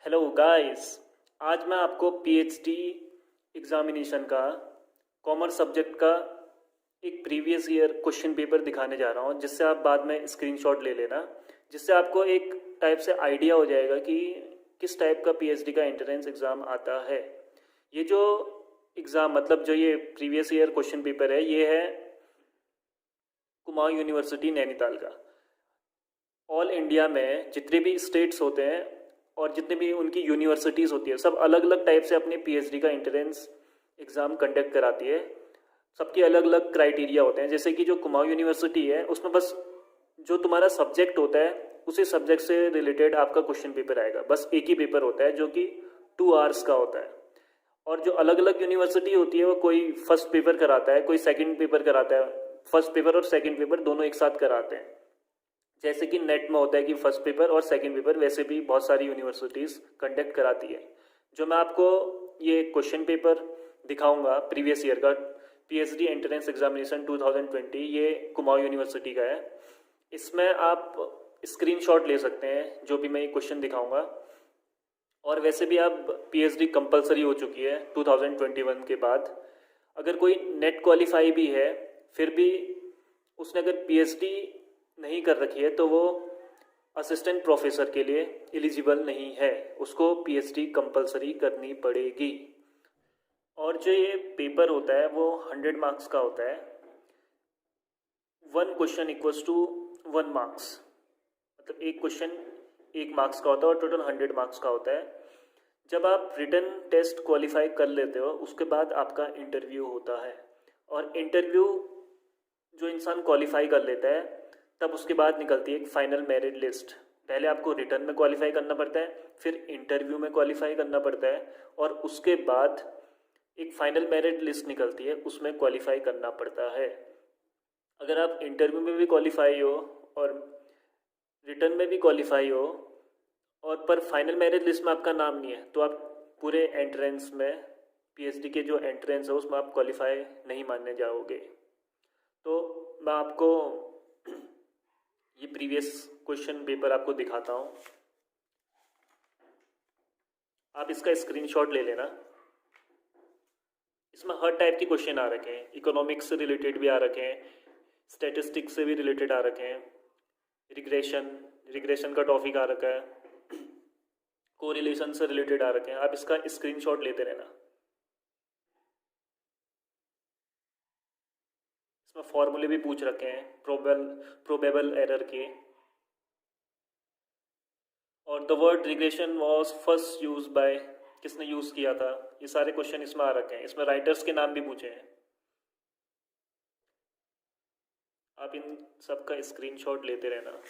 Hello guys. आज मैं आपको पीएचडी एग्जामिनेशन का कॉमर्स सब्जेक्ट का एक प्रीवियस ईयर क्वेश्चन पेपर दिखाने जा रहा हूँ, जिससे आप बाद में स्क्रीनशॉट ले लेना, जिससे आपको एक टाइप से आइडिया हो जाएगा कि किस टाइप का पीएचडी का एंट्रेंस एग्ज़ाम आता है। ये जो एग्ज़ाम मतलब जो ये प्रीवियस ईयर क्वेश्चन पेपर है, ये है कुमाऊं यूनिवर्सिटी नैनीताल का। ऑल इंडिया में जितने भी स्टेट्स होते हैं और जितने भी उनकी यूनिवर्सिटीज़ होती है, सब अलग अलग टाइप से अपने पीएचडी का एंट्रेंस एग्ज़ाम कंडक्ट कराती है। सबके अलग अलग क्राइटेरिया होते हैं। जैसे कि जो कुमाऊं यूनिवर्सिटी है, उसमें बस जो तुम्हारा सब्जेक्ट होता है उसी सब्जेक्ट से रिलेटेड आपका क्वेश्चन पेपर आएगा। बस एक ही पेपर होता है जो कि 2 आवर्स का होता है। और जो अलग अलग यूनिवर्सिटी होती है, वो कोई फर्स्ट पेपर कराता है, कोई सेकंड पेपर कराता है। फर्स्ट पेपर और सेकंड पेपर दोनों एक साथ कराते हैं। जैसे कि नेट में होता है कि फर्स्ट पेपर और सेकंड पेपर, वैसे भी बहुत सारी यूनिवर्सिटीज़ कंडक्ट कराती है। जो मैं आपको ये क्वेश्चन पेपर दिखाऊंगा प्रीवियस ईयर का, पीएचडी एंट्रेंस एग्जामिनेशन 2020, ये कुमाऊं यूनिवर्सिटी का है। इसमें आप स्क्रीनशॉट ले सकते हैं जो भी मैं ये क्वेश्चन दिखाऊंगा। और वैसे भी अब पीएचडी कंपलसरी हो चुकी है 2021 के बाद। अगर कोई नेट क्वालिफाई भी है, फिर भी उसने अगर पीएचडी नहीं कर रखी है, तो वो असिस्टेंट प्रोफेसर के लिए एलिजिबल नहीं है। उसको पीएचडी कंपलसरी करनी पड़ेगी। और जो ये पेपर होता है वो 100 मार्क्स का होता है। 1 क्वेश्चन = 1 मार्क्स। मतलब एक क्वेश्चन 1 मार्क्स का होता है और टोटल 100 मार्क्स का होता है। जब आप रिटन टेस्ट क्वालिफाई कर लेते हो, उसके बाद आपका इंटरव्यू होता है। और इंटरव्यू जो इंसान क्वालिफाई कर लेता है, तब उसके बाद निकलती है एक फाइनल मेरिट लिस्ट। पहले आपको रिटर्न में क्वालिफाई करना पड़ता है, फिर इंटरव्यू में क्वालिफाई करना पड़ता है, और उसके बाद एक फाइनल मेरिट लिस्ट निकलती है, उसमें क्वालिफाई करना पड़ता है। अगर आप इंटरव्यू में भी क्वालिफाई हो और रिटर्न में भी क्वालिफाई हो, और पर फाइनल मेरिट लिस्ट में आपका नाम नहीं है, तो आप पूरे एंट्रेंस में, पीएचडी के जो एंट्रेंस है उसमें आप क्वालिफाई नहीं मानने जाओगे। तो मैं आपको ये प्रीवियस क्वेश्चन पेपर आपको दिखाता हूँ। आप इसका स्क्रीनशॉट ले लेना। इसमें हर टाइप के क्वेश्चन आ रखे हैं। इकोनॉमिक्स से रिलेटेड भी आ रखे हैं, स्टैटिस्टिक्स से भी रिलेटेड आ रखे हैं, रिग्रेशन रिग्रेशन का टॉपिक आ रखा है, कोरिलेशन से रिलेटेड आ रखे हैं। आप इसका स्क्रीनशॉट लेते रहना। इसमें फॉर्मूले भी पूछ रखे हैं प्रोबेबल एरर के। और the word regression was first use by, किसने यूज किया था, ये सारे क्वेश्चन इसमें आ रखे हैं। इसमें राइटर्स के नाम भी पूछे हैं। आप इन सब का स्क्रीनशॉट लेते रहना।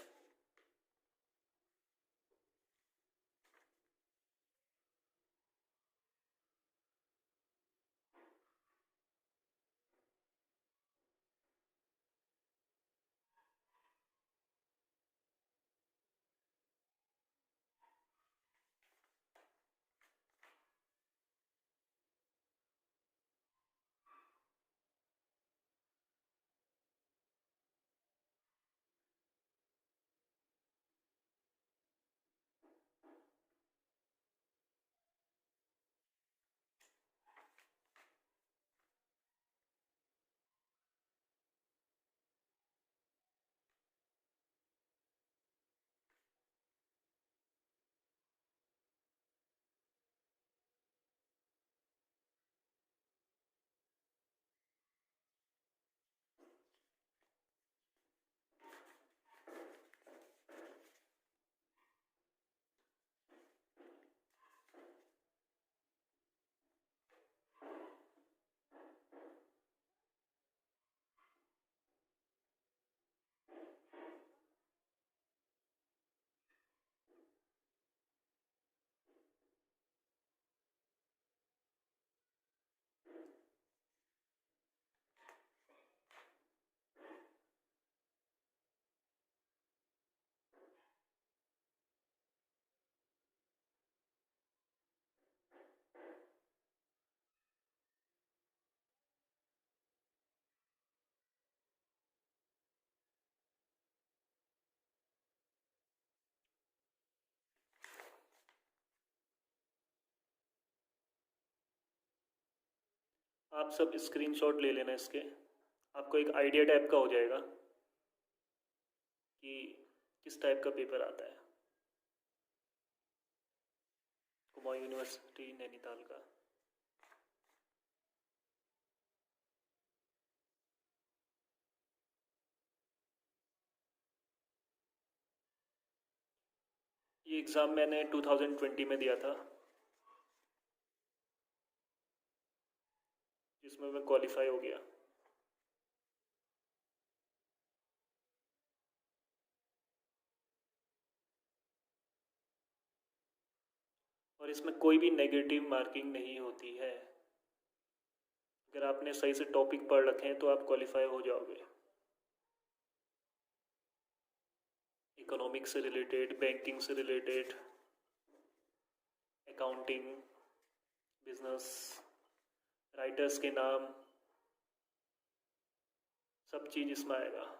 आप सब स्क्रीनशॉट ले लेना इसके, आपको एक आइडिया टाइप का हो जाएगा कि किस टाइप का पेपर आता है। कुमाऊं यूनिवर्सिटी नैनीताल का। ये एग्ज़ाम मैंने 2020 में दिया था, जिसमें मैं क्वालिफाई हो गया। और इसमें कोई भी नेगेटिव मार्किंग नहीं होती है। अगर आपने सही से टॉपिक पढ़ रखे हैं तो आप क्वालिफाई हो जाओगे। इकोनॉमिक्स से रिलेटेड, बैंकिंग से रिलेटेड, अकाउंटिंग, बिजनेस, राइटर्स के नाम, सब चीज़ इसमें आएगा।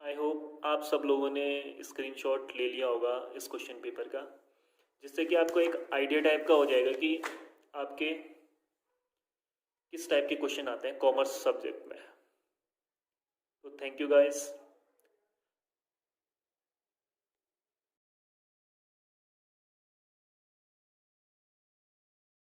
आई होप आप सब लोगों ने स्क्रीनशॉट ले लिया होगा इस क्वेश्चन पेपर का, जिससे कि आपको एक आइडिया टाइप का हो जाएगा कि आपके किस टाइप के क्वेश्चन आते हैं कॉमर्स सब्जेक्ट में। तो थैंक यू गाइस।